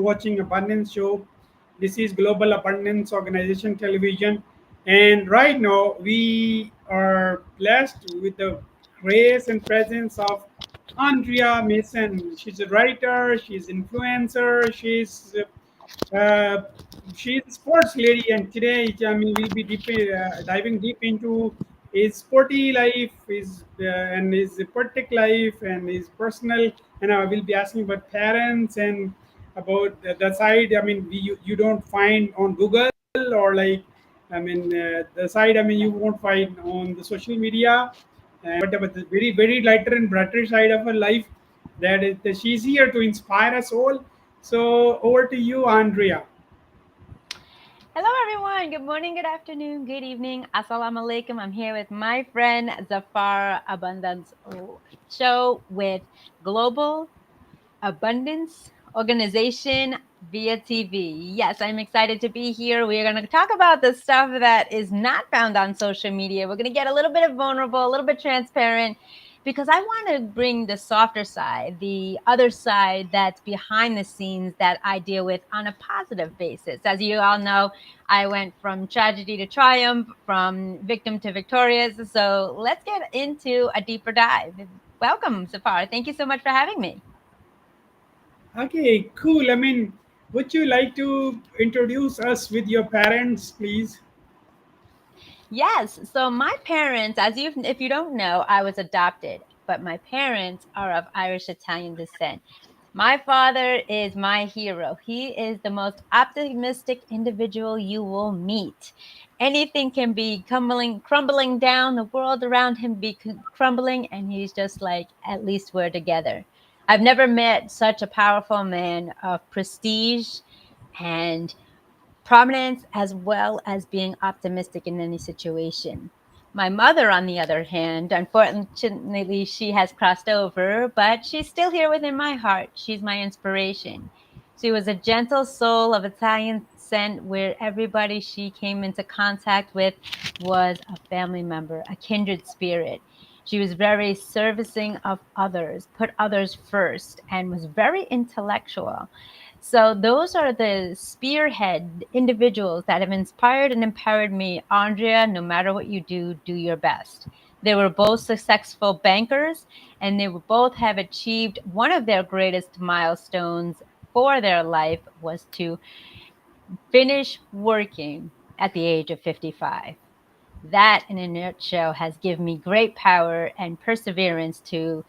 watching Abundance Show. This is Global Abundance Organization Television. And right now, we are blessed with the grace and presence of Andrea Mason. She's a writer, she's influencer, uh, she's a sports lady, and today, I mean, we'll be diving deep into his sporty life, and his politic life, and his personal. And I will be asking about parents and about the side. I mean, you don't find on Google, or like, I mean, the side. I mean, you won't find on the social media. But about the very lighter and brighter side of her life, that she's here to inspire us all. So over to you, Andrea. Hello, everyone. Good morning, good afternoon, good evening. Assalamu alaikum. I'm here with my friend Zafar Abundance Show with Global Abundance Organization via TV. Yes, I'm excited to be here. We're going to talk about the stuff that is not found on social media. We're going to get a little bit of vulnerable, a little bit transparent, because I want to bring the softer side, the other side that's behind the scenes that I deal with on a positive basis. As you all know, I went from tragedy to triumph, from victim to victorious. So let's get into a deeper dive. Welcome, Zafar. Thank you so much for having me. Okay, cool. I mean, would you like to introduce us with your parents, please? Yes. So my parents, if you don't know, I was adopted, but my parents are of Irish Italian descent. My father is my hero. He is the most optimistic individual you will meet. Anything can be crumbling down, the world around him be crumbling, and he's just like, at least we're together. I've never met such a powerful man of prestige and prominence, as well as being optimistic in any situation. My mother, on the other hand, unfortunately, she has crossed over, but she's still here within my heart. She's my inspiration. She was a gentle soul of Italian descent where everybody she came into contact with was a family member, a kindred spirit. She was very servicing of others, put others first, and was very intellectual. So those are the spearhead individuals that have inspired and empowered me. Andrea, no matter what you do your best. They were both successful bankers, and they both have achieved one of their greatest milestones for their life was to finish working at the age of 55. That, in a nutshell, has given me great power and perseverance to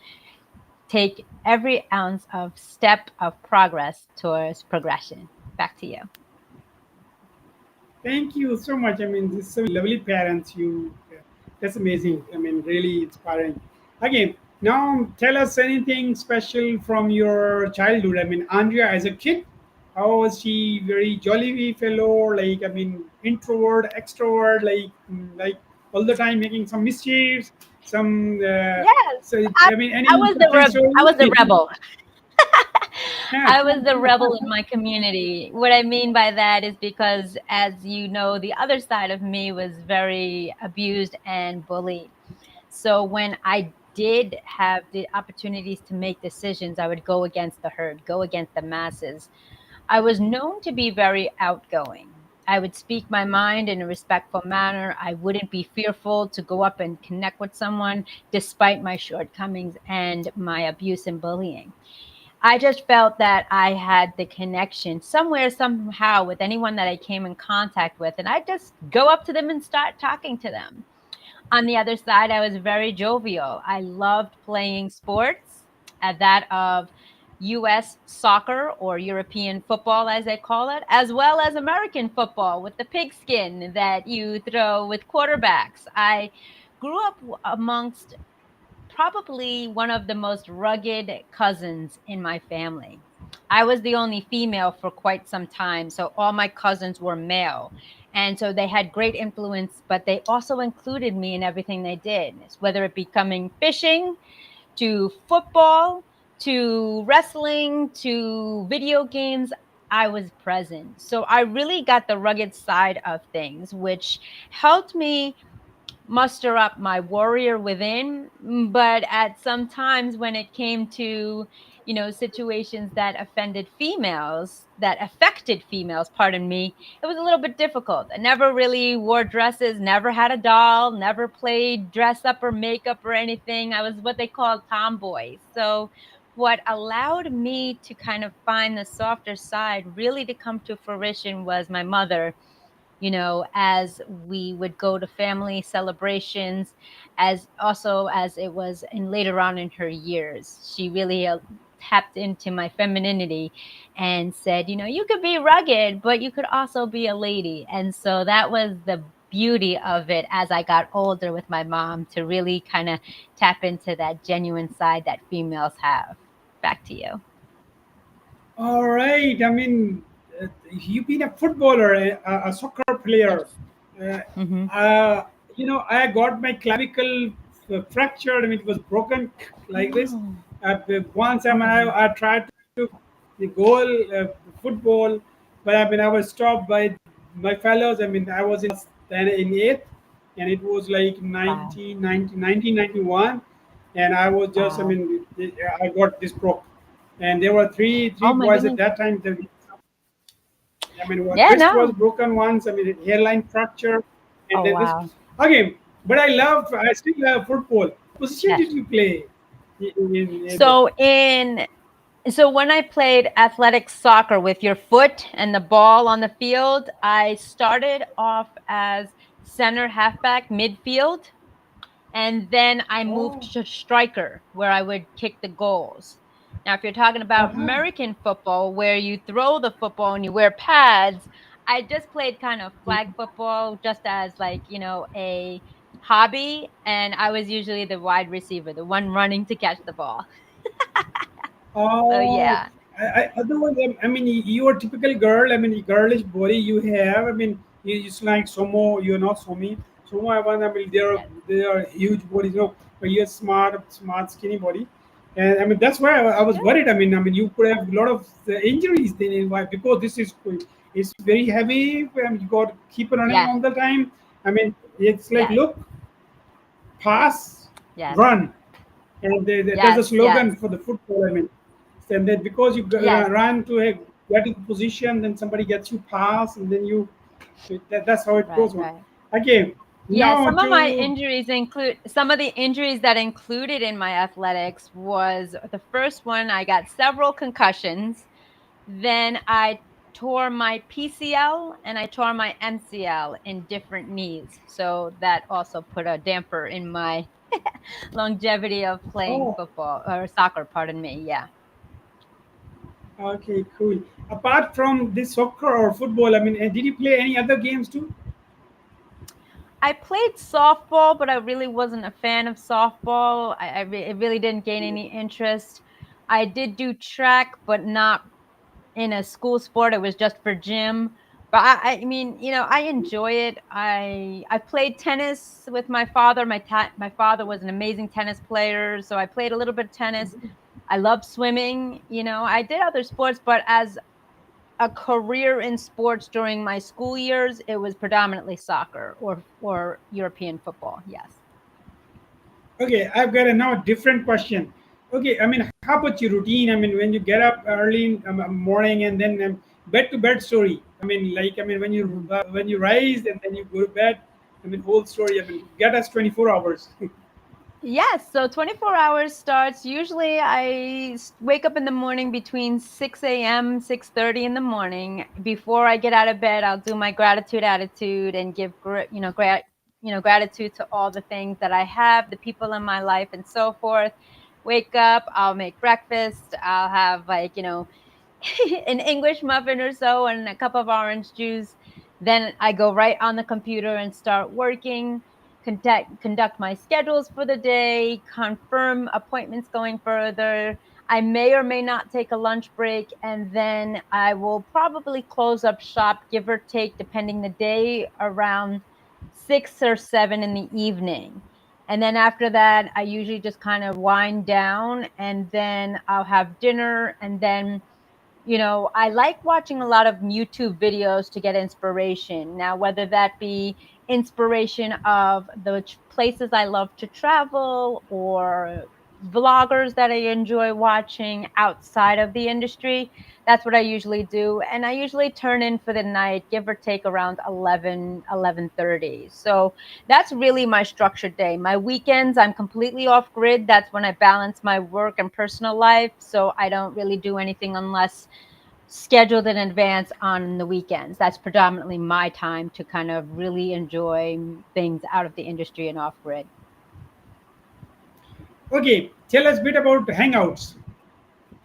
take every ounce of step of progress towards progression. Back to you. Thank you so much. I mean, this so lovely parents. That's amazing. I mean, really inspiring. Again, now tell us anything special from your childhood. I mean, Andrea as a kid, how was she? Very jolly fellow, like, I mean, introvert, extrovert, like all the time making some mischiefs. Some Yes, so I, I mean, any I was the interesting I was the story? rebel. I was the rebel in my community. What I mean by that is because, as you know, the other side of me was very abused and bullied. So when I did have the opportunities to make decisions, I would go against the herd, go against the masses. I was known to be very outgoing. I would speak my mind in a respectful manner. I wouldn't be fearful to go up and connect with someone despite my shortcomings and my abuse and bullying. I just felt that I had the connection somewhere, somehow, with anyone that I came in contact with. And I'd just go up to them and start talking to them. On the other side, I was very jovial. I loved playing sports, at that of US soccer, or European football, as they call it, as well as American football with the pigskin that you throw with quarterbacks. I grew up amongst probably one of the most rugged cousins in my family. I was the only female for quite some time, so all my cousins were male. And so they had great influence, but they also included me in everything they did, whether it be coming fishing, to football, to wrestling, to video games. I was present. So I really got the rugged side of things, which helped me muster up my warrior within. But at some times when it came to situations that offended females, that affected females, pardon me, it was a little bit difficult. I never really wore dresses, never had a doll, never played dress up or makeup or anything. I was what they call tomboy. So, what allowed me to kind of find the softer side really to come to fruition was my mother, as we would go to family celebrations, as also as it was in later on in her years. She really tapped into my femininity and said, you could be rugged, but you could also be a lady. And so that was the beauty of it as I got older with my mom, to really kind of tap into that genuine side that females have. Back to you. All right. You've been a footballer, a soccer player. Yes. Uh, Hmm. I got my clavicle fractured. I mean, it was broken like this. Oh, Once oh my. I tried to the goal football, but I was stopped by my fellows. I mean, I was then in eighth, and it was like Wow. 1991, and I was just, Wow. I got this broke, and there were three Oh my boys at goodness. that time. One Yeah, wrist was no. broken once. I mean, hairline fracture, and Oh then this wow. again. But I still love football. Position Yes. did you play in there? So in so when I played athletic soccer with your foot and the ball on the field, I started off as center halfback midfield, and then I moved Oh, to striker where I would kick the goals. Now, if you're talking uh about huh. American football where you throw the football and you wear pads, I just played kind of flag football just as like, a hobby, and I was usually the wide receiver, the one running to catch the ball. So Oh, yeah. otherwise, I mean, you are typical girl. I mean, girlish body you have. I mean, you just like Somo. You're not Somi. Somo, I mean, Yes. they are huge bodies. No, but you're smart, skinny body. And I mean, that's why I was Yeah. worried. You could have a lot of injuries then. Why? Because this is it's very heavy. You got to keep running Yes. all the time. I mean, it's like Yes. look, pass, Yes. run, and there's a Yes. Yes. slogan for the football. I mean, and then because you Yes. run to a get into position, then somebody gets you pass, and then that's how it Right. goes on. Right. Okay, Yeah, now some of my to injuries include some of the injuries that included in my athletics was the first one. I got several concussions. Then I tore my PCL and I tore my MCL in different knees. So that also put a damper in my longevity of playing oh, football or soccer, pardon me. Yeah. okay, cool. Apart from this soccer or football, did you play any other games too? I played softball, but I really wasn't a fan of softball. It really didn't gain any interest. I did do track, but not in a school sport. It was just for gym. But I mean, I enjoy it. I played tennis with my father. My father was an amazing tennis player, so I played a little bit of tennis. I love swimming. I did other sports, but as a career in sports during my school years, it was predominantly soccer or European football. Yes. Okay, I've got a now different question. Okay, how about your routine? When you get up early in morning and then bed to bed story. Mhm. when you rise and then you go to bed. Whole story. Get us 24 hours. Yes, so 24 hours starts. Usually wake up in the morning between 6 a.m., 6:30 in the morning. Before I get out of bed, I'll do my gratitude attitude and give gratitude to all the things that I have, the people in my life and so forth. Wake up, I'll make breakfast. I'll have an English muffin or so and a cup of orange juice. Then I go right on the computer and start working, conduct my schedules for the day, confirm appointments going further. I may or may not take a lunch break, and then I will probably close up shop, give or take, depending the day, around 6 or 7 in the evening. And then after that, I usually just kind of wind down, and then I'll have dinner, and then I like watching a lot of YouTube videos to get inspiration. Now, whether that be inspiration of the places I love to travel, or vloggers that I enjoy watching outside of the industry. That's what I usually do. And I usually turn in for the night, give or take around 11:30. So that's really my structured day. My weekends, I'm completely off grid. That's when I balance my work and personal life. So I don't really do anything unless scheduled in advance on the weekends. That's predominantly my time to kind of really enjoy things out of the industry and off grid. Okay, tell us a bit about hangouts.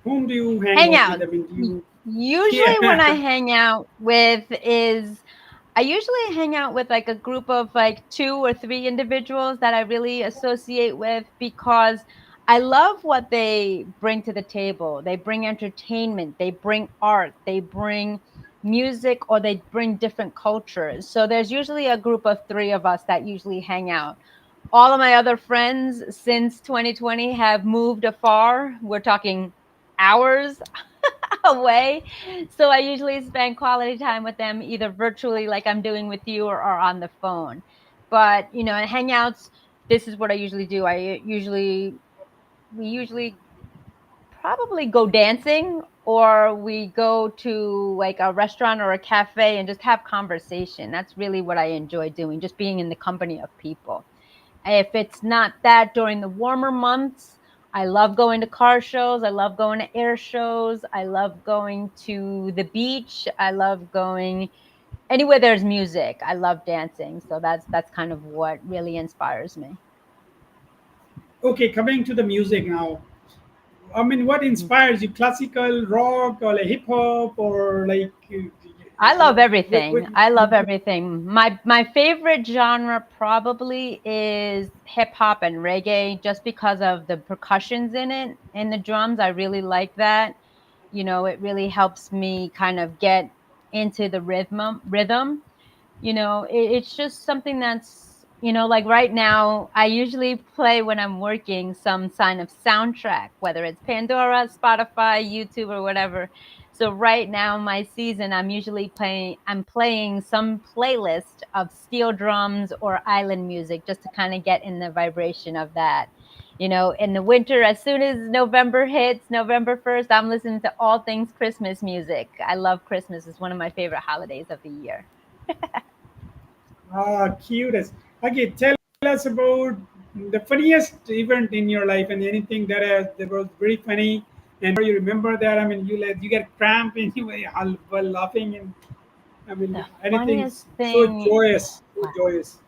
Whom do you hang out with? Hangouts. I mean, do you? Usually, when I Yeah. hang out with is I usually hang out with like a group of like two or three individuals that I really associate with because I love what they bring to the table. They bring entertainment, they bring art, they bring music, or they bring different cultures. So there's usually a group of three of us that usually hang out. All of my other friends since 2020 have moved afar. We're talking hours away. So I usually spend quality time with them either virtually, like I'm doing with you, or on the phone. But, in Hangouts, this is what I usually do. We usually probably go dancing, or we go to like a restaurant or a cafe and just have conversation. That's really what I enjoy doing, just being in the company of people. If it's not that during the warmer months, I love going to car shows. I love going to air shows. I love going to the beach. I love going anywhere there's music. I love dancing. So that's kind of what really inspires me. Okay, coming to the music now. I mean, what inspires you? Classical, rock, or like hip hop, or like I love what, everything. I love everything. My favorite genre probably is hip hop and reggae, just because of the percussions in it and the drums. I really like that. It really helps me kind of get into the rhythm. It's just something that's, like right now, I usually play when I'm working some sign of soundtrack, whether it's Pandora, Spotify, YouTube, or whatever. So right now, my season, I'm playing some playlist of steel drums or island music just to kind of get in the vibration of that. In the winter, as soon as November hits, November 1st, I'm listening to all things Christmas music. I love Christmas. It's one of my favorite holidays of the year. cutest? Okay, tell us about the funniest event in your life and anything that was very funny and you remember that. I mean, you get cramp and you while laughing and I mean The anything funniest so thing. joyous, so Wow. joyous.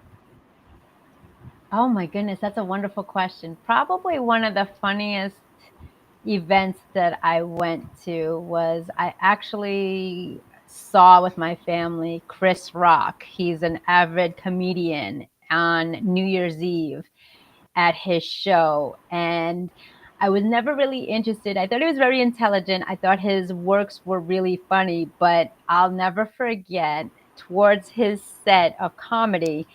Oh my goodness, that's a wonderful question. Probably one of the funniest events that I went to was I actually saw with my family Chris Rock. He's an avid comedian on New Year's Eve at his show. And I was never really interested. I thought he was very intelligent. I thought his works were really funny, but I'll never forget towards his set of comedy,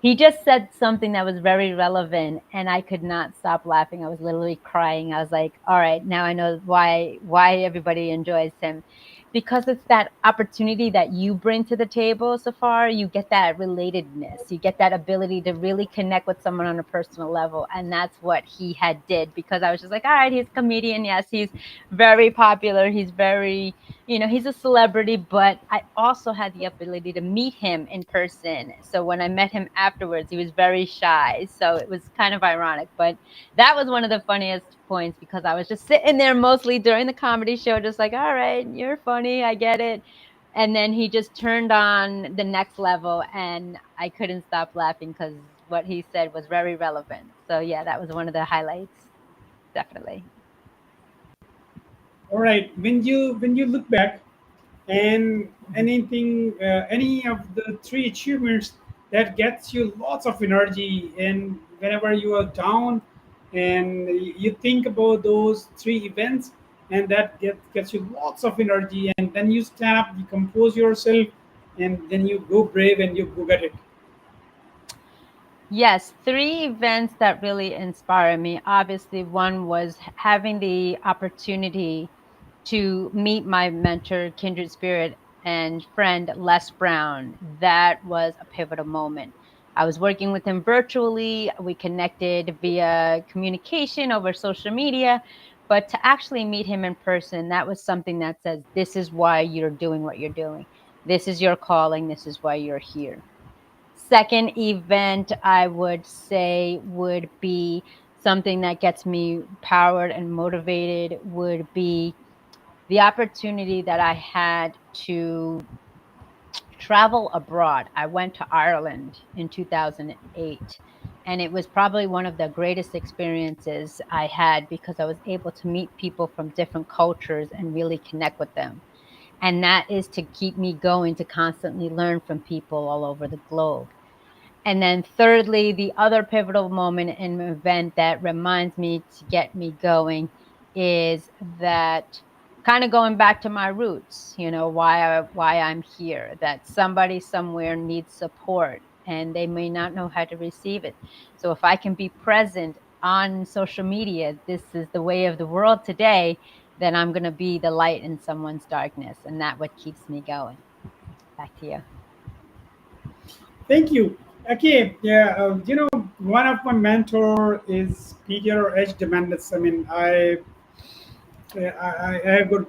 he just said something that was very relevant and I could not stop laughing. I was literally crying. I was like, all right, now I know why everybody enjoys him. Because it's that opportunity that you bring to the table so far, you get that relatedness. You get that ability to really connect with someone on a personal level. And that's what he had did, because I was just like, all right, he's a comedian. Yes, he's very popular. He's very, he's a celebrity, but I also had the ability to meet him in person. So when I met him afterwards, he was very shy. So it was kind of ironic, but that was one of the funniest points, because I was just sitting there mostly during the comedy show, just like, all right, you're funny. I get it. And then he just turned on the next level and I couldn't stop laughing because what he said was very relevant. So yeah, that was one of the highlights. Definitely. All right, when you look back and Mhm. anything any of the three achievements that gets you lots of energy and whenever you are down and you think about those three events and that gets you lots of energy and then you stand up, you compose yourself, and then you go brave and you go get it. Yes, three events that really inspire me. Obviously, one was having the opportunity to meet my mentor, kindred spirit, and friend Les Brown. That was a pivotal moment. I was working with him virtually. We connected via communication over social media. But to actually meet him in person, that was something that says, this is why you're doing what you're doing. This is your calling. This is why you're here. Second event, I would say, would be something that gets me powered and motivated, would be the opportunity that I had to travel abroad. I went to Ireland in 2008, and it was probably one of the greatest experiences I had because I was able to meet people from different cultures and really connect with them. And that is to keep me going, to constantly learn from people all over the globe. And then thirdly, the other pivotal moment in an event that reminds me to get me going is that kind of going back to my roots, why I'm here, that somebody somewhere needs support and they may not know how to receive it. So if I can be present on social media, this is the way of the world today, then I'm going to be the light in someone's darkness, and that what keeps me going. Back to you. Thank you. Okay, yeah, one of my mentor is Peter H. Diamandis. I mean, I got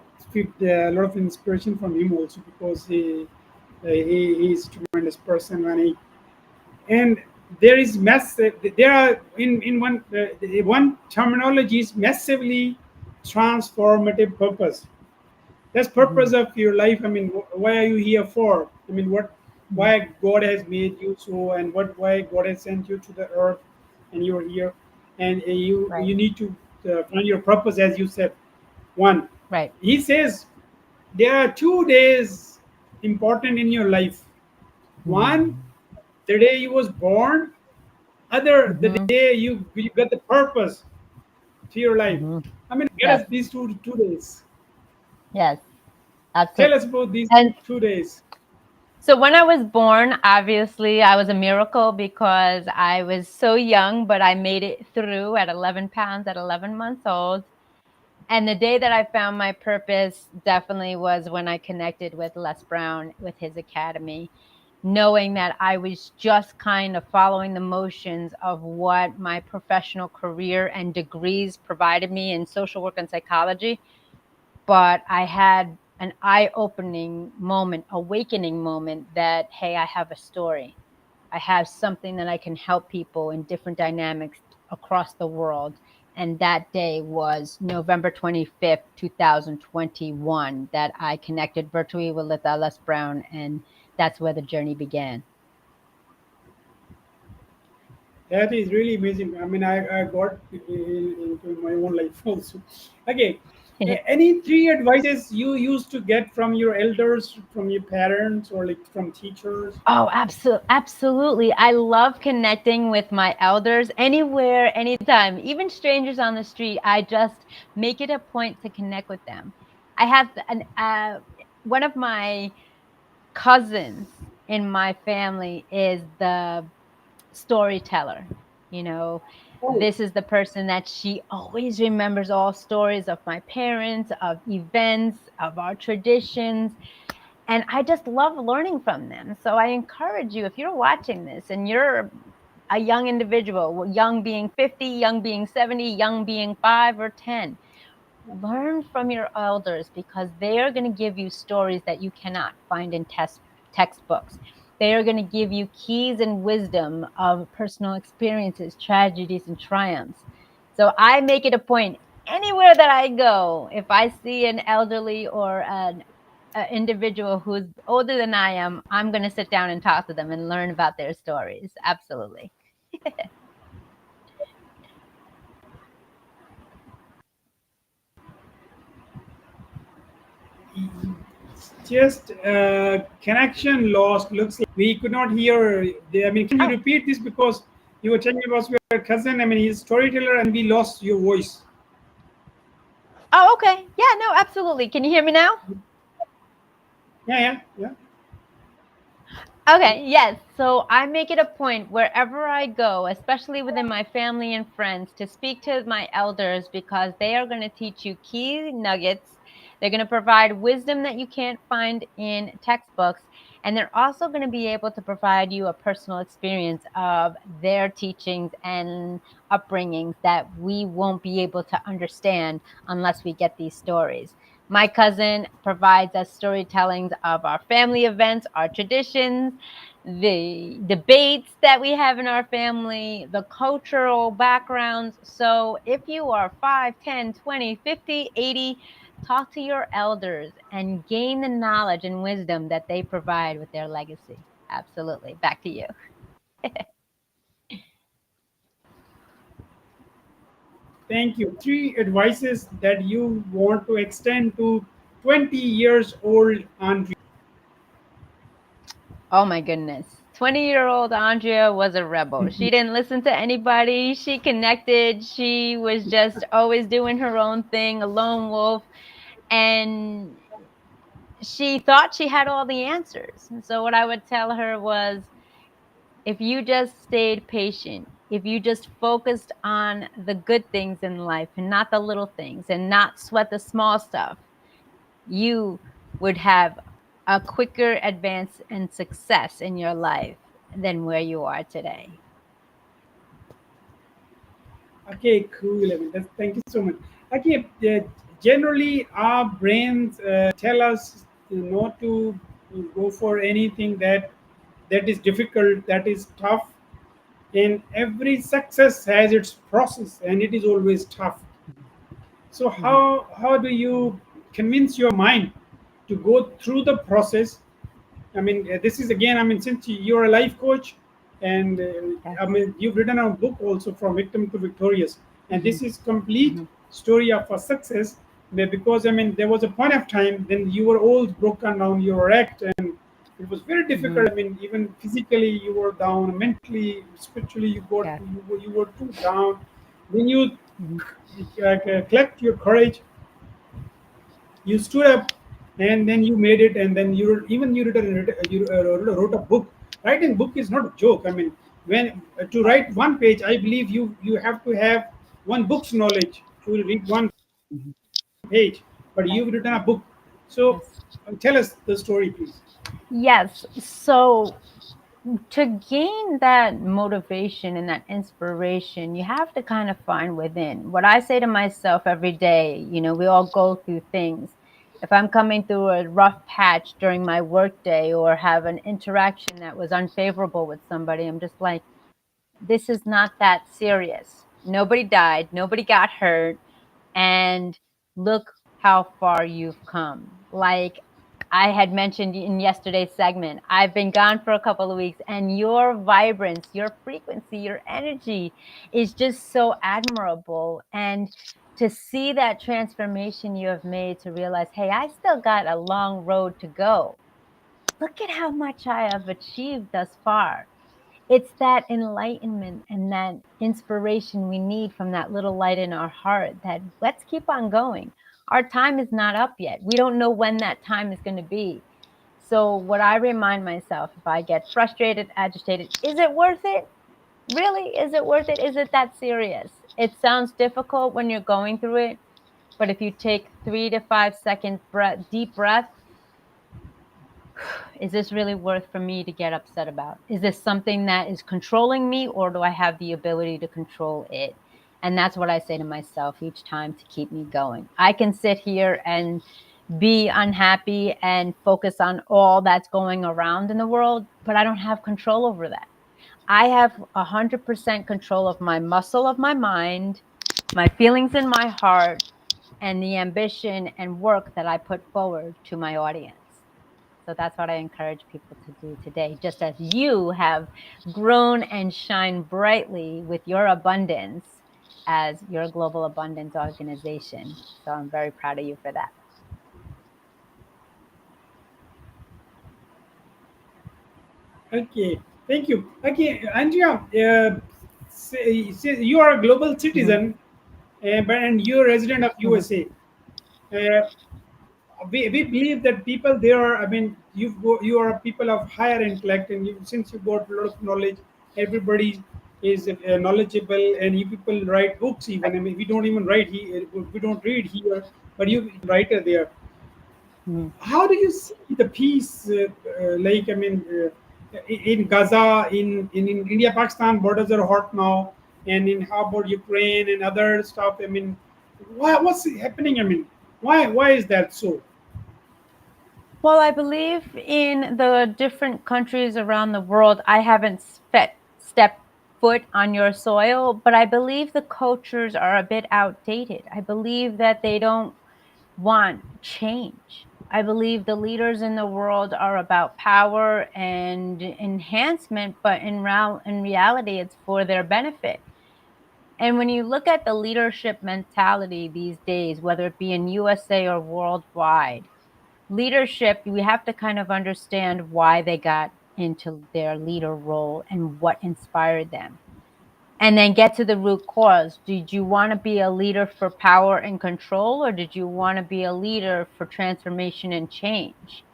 a lot of inspiration from him also because he's a tremendous person and there is massive. There are in one one terminology is massively transformative purpose. That's Hmm. purpose of your life. I mean, why are you here for? I mean, what, Hmm. why God has made you so, and what why God has sent you to the earth, and you're here, and you Right, need to find your purpose, as you said. One, right. he says there are 2 days important in your life. One, Mhm. the day you was born. Other, the Mhm. day you got the purpose to your life. Mhm. I mean, get Yes. us these two days. Yes. Absolutely. Tell us about these And 2 days. so when I was born, obviously I was a miracle because I was so young, but I made it through at 11 pounds at 11 months old. And the day that I found my purpose definitely was when I connected with Les Brown with his academy, knowing that I was just kind of following the motions of what my professional career and degrees provided me in social work and psychology. But I had an eye-opening moment, awakening moment that, hey, I have a story. I have something that I can help people in different dynamics across the world. And that day was November 25th, 2021, that I connected virtually with Lita Les Brown. And that's where the journey began. That is really amazing. I mean, I got into my own life also. Okay, any three advices you used to get from your elders, from your parents, or like from teachers? Oh, absolutely. I love connecting with my elders anywhere, anytime, even strangers on the street. I just make it a point to connect with them. I have one of my cousins in my family is the storyteller. You know, Oh, this is the person that she always remembers all stories of my parents, of events, of our traditions, and I just love learning from them. So I encourage you, if you're watching this and you're a young individual, young being 50, young being 70, young being 5 or 10, learn from your elders because they are going to give you stories that you cannot find in textbooks. They are going to give you keys and wisdom of personal experiences, tragedies, and triumphs. So I make it a point anywhere that I go, if I see an elderly or an individual who's older than I am, I'm going to sit down and talk to them and learn about their stories. Absolutely. just connection lost. Looks like we could not hear. I mean, can you Oh, repeat this because you were telling about your cousin? I mean, he's a storyteller, and we lost your voice. oh, okay. Yeah, no, absolutely. Can you hear me now? Yeah, yeah, yeah. Okay, yes. So I make it a point wherever I go, especially within my family and friends, to speak to my elders because they are going to teach you key nuggets They're going to provide wisdom that you can't find in textbooks. And they're also going to be able to provide you a personal experience of their teachings and upbringings that we won't be able to understand unless we get these stories. My cousin provides us storytellings of our family events, our traditions, the debates that we have in our family, the cultural backgrounds. So if you are 5, 10, 20, 50, 80, talk to your elders and gain the knowledge and wisdom that they provide with their legacy. Absolutely. Back to you. Thank you. Three advices that you want to extend to 20 years old Andrea. Oh my goodness. 20-year-old Andrea was a rebel. She didn't listen to anybody. She connected. She was just always doing her own thing, a lone wolf. And she thought she had all the answers. And so, what I would tell her was, if you just stayed patient, if you just focused on the good things in life and not the little things and not sweat the small stuff, you would have a quicker advance and success in your life than where you are today. Okay, cool. I mean, thank you so much. Okay, generally our brains tell us not to go for anything that is difficult, that is tough. And every success has its process, and it is always tough. So Mhm. how do you convince your mind to go through the process? I mean, this is again. I mean, since you're a life coach, and I Yes. mean, you've written a book also from victim to victorious, and Hmm. this is complete Hmm. story of a success. Because I mean, there was a point of time then you were all broken down, you were wrecked, and it was very difficult. Hmm. I mean, even physically you were down, mentally, spiritually Yes. you were too down. Then you Hmm. collect your courage, you stood up, and then you made it, and then you wrote a book. Writing book is not a joke. I mean, when to write one page, I believe you have to have one book's knowledge to read one Hmm. page, but Yes. you've written a book. So Yes. tell us the story, please. Yes. So to gain that motivation and that inspiration, you have to kind of find within. What I say to myself every day, we all go through things. If I'm coming through a rough patch during my workday or have an interaction that was unfavorable with somebody, I'm just like, this is not that serious. Nobody died, nobody got hurt, and look how far you've come. Like I had mentioned in yesterday's segment, I've been gone for a couple of weeks, and your vibrance, your frequency, your energy is just so admirable. And to see that transformation you have made to realize, hey, I still got a long road to go. Look at how much I have achieved thus far. It's that enlightenment and that inspiration we need from that little light in our heart that let's keep on going. Our time is not up yet. We don't know when that time is going to be. So, what I remind myself if I get frustrated, agitated, is it worth it? Really? Is it worth it? Is it that serious? It sounds difficult when you're going through it, but if you take 3 to 5 seconds deep breath, is this really worth for me to get upset about? Is this something that is controlling me, or do I have the ability to control it? And that's what I say to myself each time to keep me going. I can sit here and be unhappy and focus on all that's going around in the world, but I don't have control over that. I have 100% control of my muscle of my mind, my feelings in my heart, and the ambition and work that I put forward to my audience. So that's what I encourage people to do today, just as you have grown and shine brightly with your abundance as your global abundance organization. So I'm very proud of you for that. Okay, thank you. Okay, Andrea, say you are a global Hmm. citizen, and you're a resident of Hmm. USA. Uh, we believe that people there are, I mean, you are people of higher intellect, and since you got a lot of knowledge, everybody is knowledgeable, and you people write books even. I mean, we don't even write here, we don't read here, but you writer there. Mhm. How do you see the peace, like I mean, in Gaza, in India Pakistan borders are hot now, and in how about Ukraine and other stuff? I mean, what's happening? I mean, why is that so? Well, I believe in the different countries around the world. I haven't stepped foot on your soil, but I believe the cultures are a bit outdated. I believe that they don't want change. I believe the leaders in the world are about power and enhancement, but in reality, it's for their benefit. And when you look at the leadership mentality these days, whether it be in USA or worldwide, leadership, we have to kind of understand why they got into their leader role and what inspired them. And then get to the root cause. Did you want to be a leader for power and control, or did you want to be a leader for transformation and change?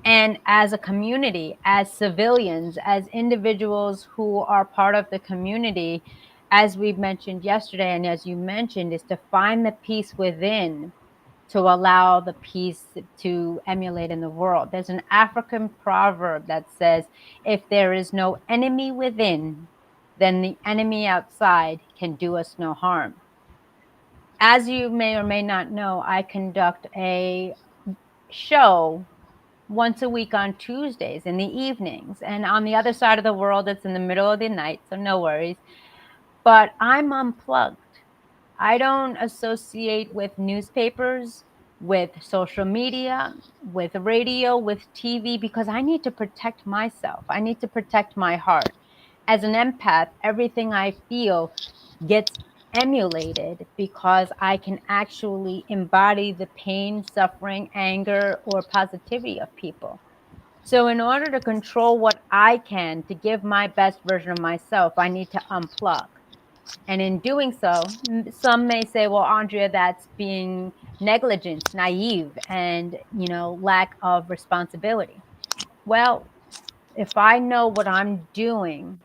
And as a community, as civilians, as individuals who are part of the community, as we mentioned yesterday, and as you mentioned, is to find the peace within to allow the peace to emulate in the world. There's an African proverb that says, if there is no enemy within, then the enemy outside can do us no harm. As you may or may not know, I conduct a show once a week on Tuesdays in the evenings. And on the other side of the world, it's in the middle of the night, so no worries. But I'm unplugged. I don't associate with newspapers, with social media, with radio, with TV, because I need to protect myself. I need to protect my heart. As an empath, everything I feel gets emulated because I can actually embody the pain, suffering, anger, or positivity of people. So, in order to control what I can to give my best version of myself, I need to unplug. And in doing so, some may say, well, Andrea, that's being negligent, naive, and, lack of responsibility. Well, if I know what I'm doing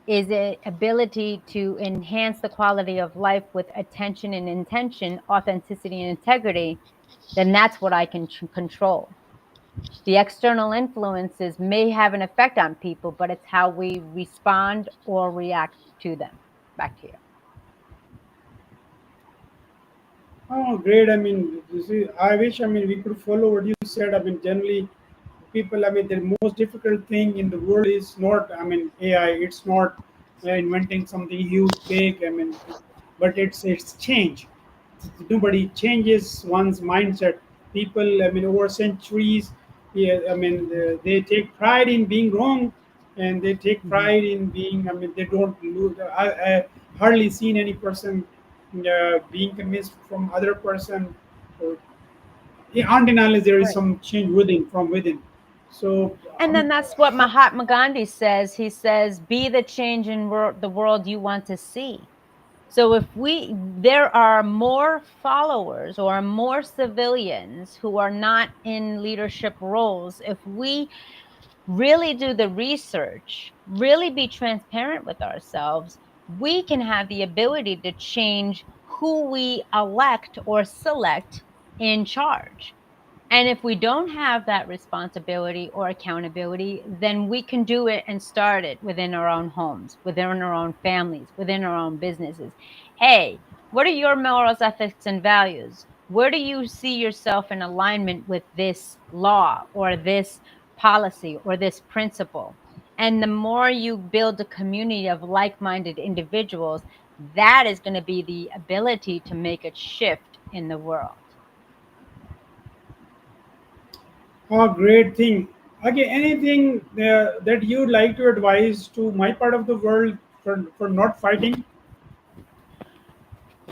is a ability to enhance the quality of life with attention and intention, authenticity and integrity, then that's what I can control. The external influences may have an effect on people, but it's how we respond or react to them. Back to you. Oh, great. I mean, this is, I wish, I mean, we could follow what you said. I mean, generally, people, I mean, the most difficult thing in the world is not, I mean, AI. It's not inventing something huge, big, I mean, but it's change. Nobody changes one's mindset. People, I mean, over centuries, yeah, I mean, they take pride in being wrong, and they take Mhm. pride in being, I mean, they don't lose. I hardly seen any person being convinced from other person. uh, Undeniably there is Right. some change within, from within. So And then that's what Mahatma Gandhi says. He says, "Be the change in the world you want to see." So if there are more followers or more civilians who are not in leadership roles, if we really do the research, really be transparent with ourselves, we can have the ability to change who we elect or select in charge. And if we don't have that responsibility or accountability, then we can do it and start it within our own homes, within our own families, within our own businesses. Hey, what are your morals, ethics, and values? Where do you see yourself in alignment with this law or this policy or this principle? And the more you build a community of like minded individuals, that is going to be the ability to make a shift in the world. a great thing. Okay, anything that you'd like to advise to my part of the world for not fighting?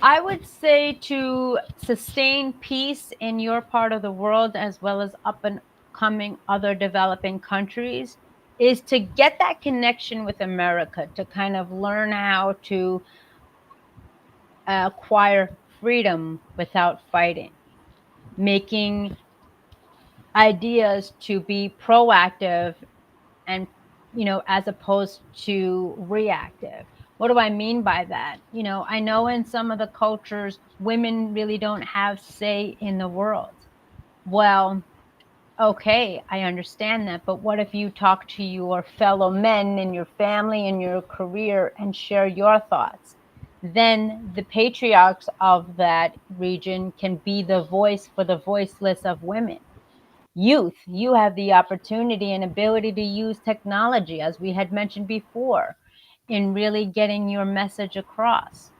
I would say to sustain peace in your part of the world as well as up and coming other developing countries is to get that connection with America, to kind of learn how to acquire freedom without fighting, making ideas to be proactive and as opposed to reactive. What do I mean by that? I know in some of the cultures women really don't have say in the world. Well, okay, I understand that, but what if you talk to your fellow men in your family and your career and share your thoughts? Then the patriarchs of that region can be the voice for the voiceless of women. Youth, you have the opportunity and ability to use technology, as we had mentioned before, in really getting your message across.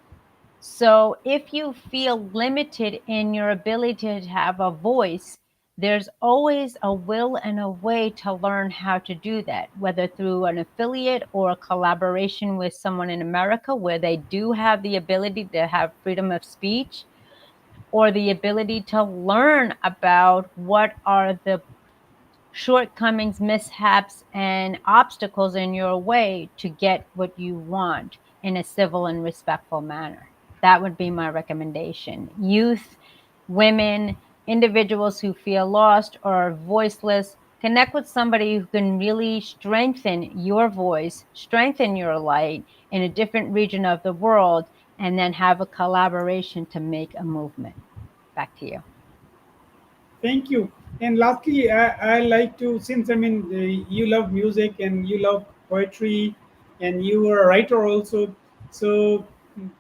So if you feel limited in your ability to have a voice, there's always a will and a way to learn how to do that, whether through an affiliate or a collaboration with someone in America where they do have the ability to have freedom of speech, or the ability to learn about what are the shortcomings, mishaps, and obstacles in your way to get what you want in a civil and respectful manner. That would be my recommendation. Youth, women, individuals who feel lost or voiceless, connect with somebody who can really strengthen your voice, strengthen your light in a different region of the world, and then have a collaboration to make a movement. Back to you. Thank you. And lastly, I like to, since you love music and you love poetry, and you are a writer also. So,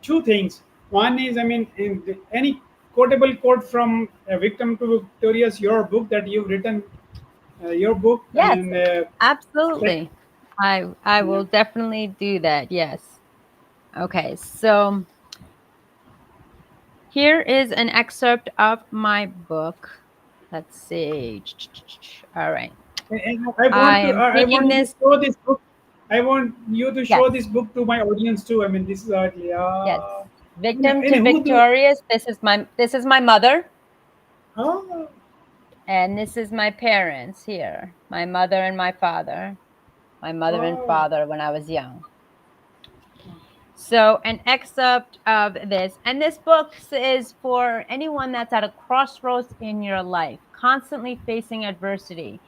two things. One is, any quotable quote from Victim to Victorious, your book that you've written, your book, Yes, sec- absolutely. I yeah. will definitely do that. Yes. Okay. So here is an excerpt of my book. Let's see. All right. And I am I reading want you to this. show this book. I want you to show Yes. this book to my audience too. This is Yes. and, Victim and to who do victorious. This is my mother, oh, and this is my parents here. My mother and my father. My mother and oh. father when I was young. So, an excerpt of this, and this book is for anyone that's at a crossroads in your life, constantly facing adversity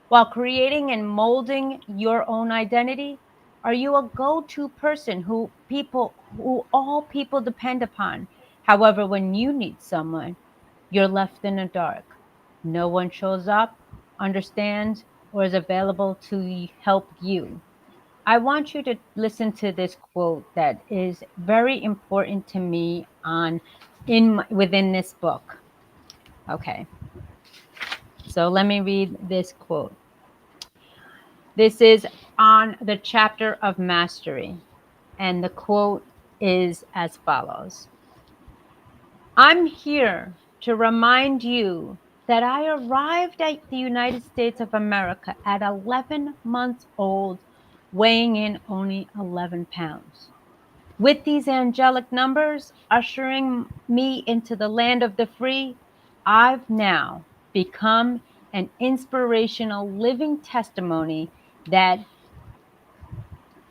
while creating and molding your own identity. Are you a go-to person who all people depend upon? However, when you need someone, you're left in the dark. No one shows up, understands, or is available to help you. I want you to listen to this quote that is very important to me within this book. Okay. So let me read this quote. This is on the chapter of mastery, and the quote is as follows. I'm here to remind you that I arrived at the United States of America at 11 months old, weighing in only 11 pounds. With these angelic numbers ushering me into the land of the free, I've now become an inspirational living testimony that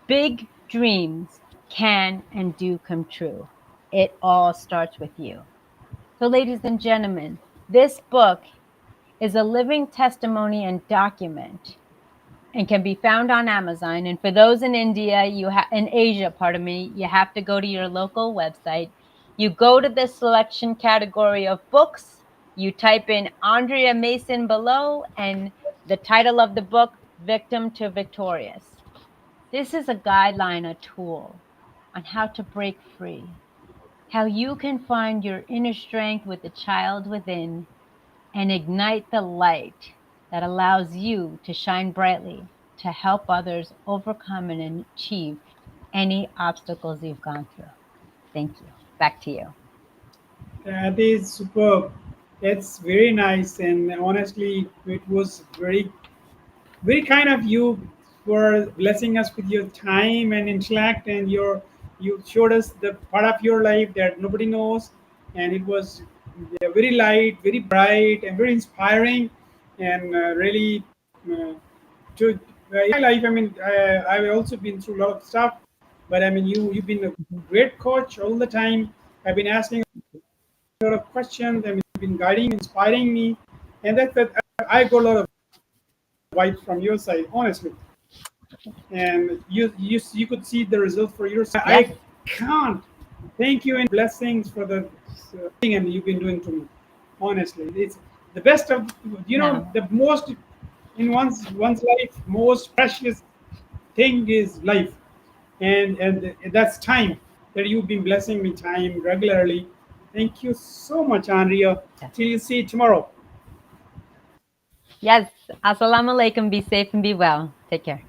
big dreams can and do come true. It all starts with you. So, ladies and gentlemen, this book is a living testimony and document and can be found on Amazon. And for those in India, in Asia, pardon me, you have to go to your local website. You go to the selection category of books, you type in Andrea Mason below, and the title of the book, Victim to Victorious. This is a guideline, a tool on how to break free, how you can find your inner strength with the child within and ignite the light that allows you to shine brightly to help others overcome and achieve any obstacles you've gone through. Thank you. Back to you. That is superb. It's very nice, and honestly, it was very kind of you for blessing us with your time and intellect, and you showed us the part of your life that nobody knows, and it was, yeah, very light, very bright, and very inspiring, and really uh, to in my life. I've also been through a lot of stuff, but you've been a Mhm. great coach all the time. I've been asking a lot of questions. You've been guiding, inspiring me, and that I got a lot of vibes from your side, honestly. And you could see the results for yourself. Yes. I can't thank you and blessings for the thing and you've been doing to me. Honestly, The best of, No. the most in one's life, most precious thing is life, and that's time. That you've been blessing me time regularly. Thank you so much, Andrea. Yes. Till you see you tomorrow. Yes. Assalamu alaikum. Be safe and be well. Take care.